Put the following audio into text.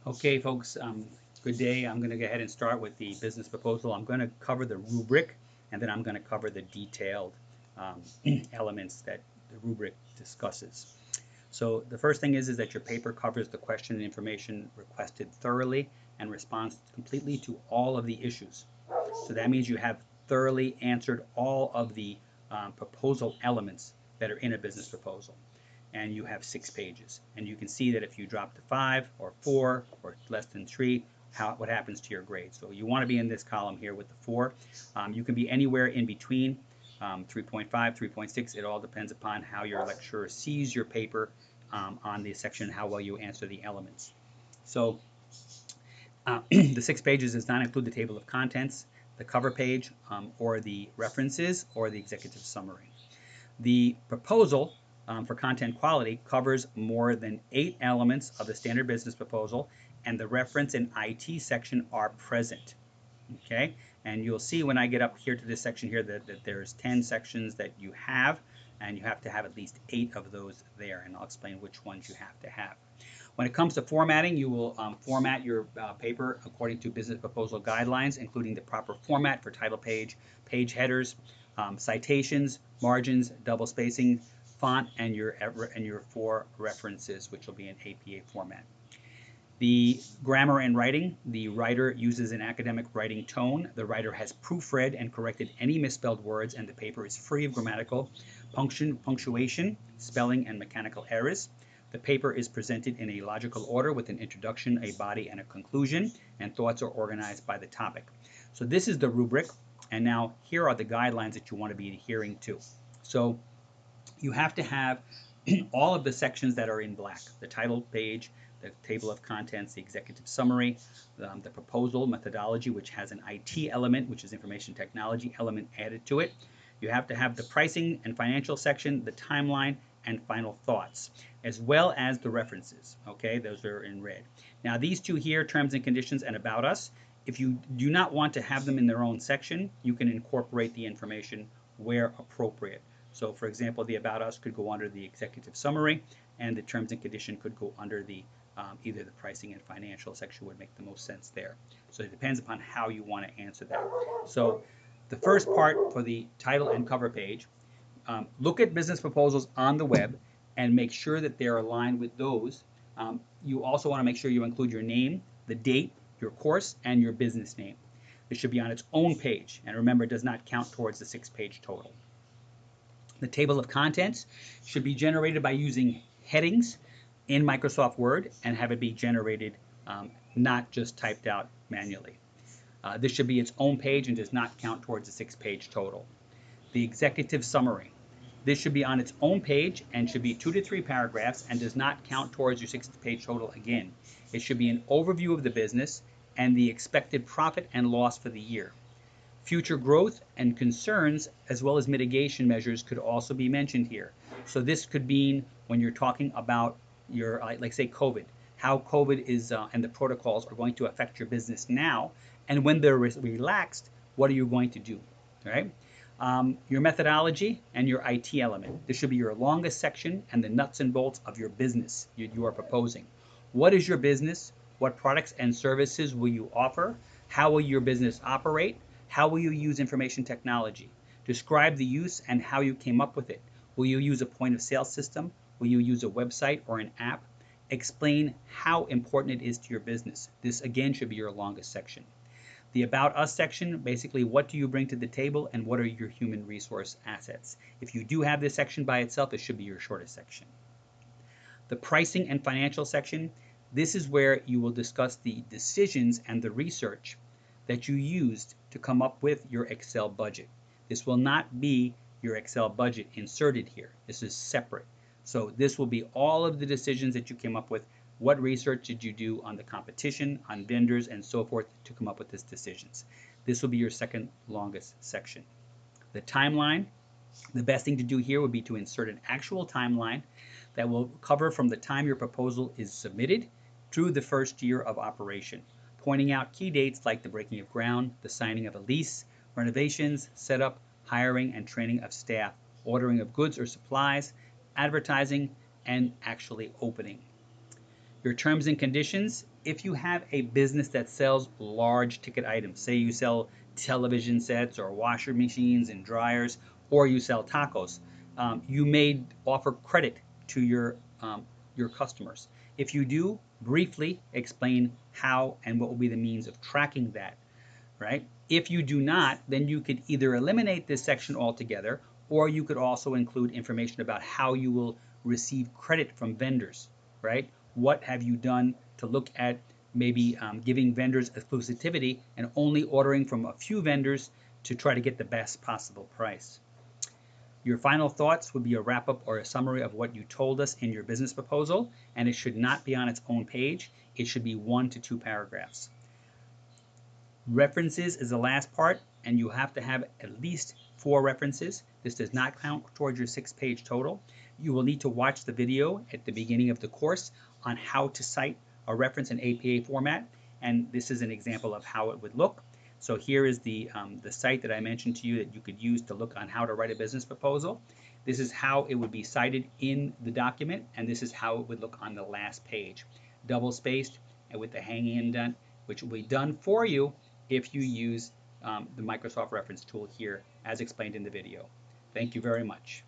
Okay, folks, good day. I'm going to go ahead and start with the business proposal. I'm going to cover the rubric, and then I'm going to cover the detailed um, elements that the rubric discusses. So the first thing is that your paper covers the question and information requested thoroughly and responds completely to all of the issues. So that means you have thoroughly answered all of the proposal elements that are in a business proposal. And you have 6 pages. And you can see that if you drop to 5 or 4 or less than 3, what happens to your grade. So you want to be in this column here with the 4. You can be anywhere in between 3.5, 3.6. It all depends upon how your lecturer sees your paper on the section, how well you answer the elements. So the 6 pages does not include the table of contents, the cover page, or the references, or the executive summary. The proposal for content quality covers more than 8 elements of the standard business proposal, and the reference and IT section are present. Okay, and you'll see when I get up here to this section here that there's 10 sections that you have, and you have to have at least 8 of those there, and I'll explain which ones you have to have. When it comes to formatting, you will format your paper according to business proposal guidelines, including the proper format for title page, page headers, citations, margins, double spacing, font, and your 4 references, which will be in APA format. The grammar and writing, the writer uses an academic writing tone. The writer has proofread and corrected any misspelled words, and the paper is free of grammatical, punctuation, spelling, and mechanical errors. The paper is presented in a logical order with an introduction, a body, and a conclusion, and thoughts are organized by the topic. So this is the rubric, and now here are the guidelines that you want to be adhering to. So you have to have all of the sections that are in black, the title page, the table of contents, the executive summary, the proposal methodology, which has an IT element, which is information technology element added to it. You have to have the pricing and financial section, the timeline, and final thoughts, as well as the references. Okay, those are in red. Now these two here, terms and conditions and about us, if you do not want to have them in their own section, you can incorporate the information where appropriate. So for example, the about us could go under the executive summary, and the terms and condition could go under the either the pricing and financial section would make the most sense there. So it depends upon how you want to answer that. So the first part for the title and cover page, look at business proposals on the web and make sure that they're aligned with those. You also want to make sure you include your name, the date, your course, and your business name. It should be on its own page, and remember, it does not count towards the 6-page total. The table of contents should be generated by using headings in Microsoft Word and have it be generated, not just typed out manually. This should be its own page and does not count towards the 6-page total. The executive summary. This should be on its own page and should be 2 to 3 paragraphs and does not count towards your 6-page total again. It should be an overview of the business and the expected profit and loss for the year. Future growth and concerns, as well as mitigation measures, could also be mentioned here. So this could mean when you're talking about your, like say COVID, how COVID is and the protocols are going to affect your business now, and when they're relaxed, what are you going to do, right? Your methodology and your IT element. This should be your longest section and the nuts and bolts of your business you are proposing. What is your business? What products and services will you offer? How will your business operate? How will you use information technology? Describe the use and how you came up with it. Will you use a point of sale system? Will you use a website or an app? Explain how important it is to your business. This again should be your longest section. The About Us section, basically what do you bring to the table and what are your human resource assets. If you do have this section by itself, it should be your shortest section. The pricing and financial section, this is where you will discuss the decisions and the research that you used to come up with your Excel budget. This will not be your Excel budget inserted here. This is separate. So this will be all of the decisions that you came up with. What research did you do on the competition, on vendors, and so forth to come up with these decisions? This will be your second longest section. The timeline, the best thing to do here would be to insert an actual timeline that will cover from the time your proposal is submitted through the first year of operation, pointing out key dates like the breaking of ground, the signing of a lease, renovations, setup, hiring and training of staff, ordering of goods or supplies, advertising, and actually opening. Your terms and conditions, if you have a business that sells large ticket items, say you sell television sets or washer machines and dryers, or you sell tacos, you may offer credit to your customers. If you do, briefly explain how and what will be the means of tracking that, right? If you do not, then you could either eliminate this section altogether, or you could also include information about how you will receive credit from vendors, right? What have you done to look at maybe giving vendors exclusivity and only ordering from a few vendors to try to get the best possible price. Your final thoughts would be a wrap up or a summary of what you told us in your business proposal, and it should not be on its own page. It should be 1 to 2 paragraphs. References is the last part, and you have to have at least 4 references. This does not count towards your 6-page total. You will need to watch the video at the beginning of the course on how to cite a reference in APA format, and this is an example of how it would look. So here is the site that I mentioned to you that you could use to look on how to write a business proposal. This is how it would be cited in the document, and this is how it would look on the last page. Double spaced and with the hanging indent, which will be done for you if you use the Microsoft Reference Tool here as explained in the video. Thank you very much.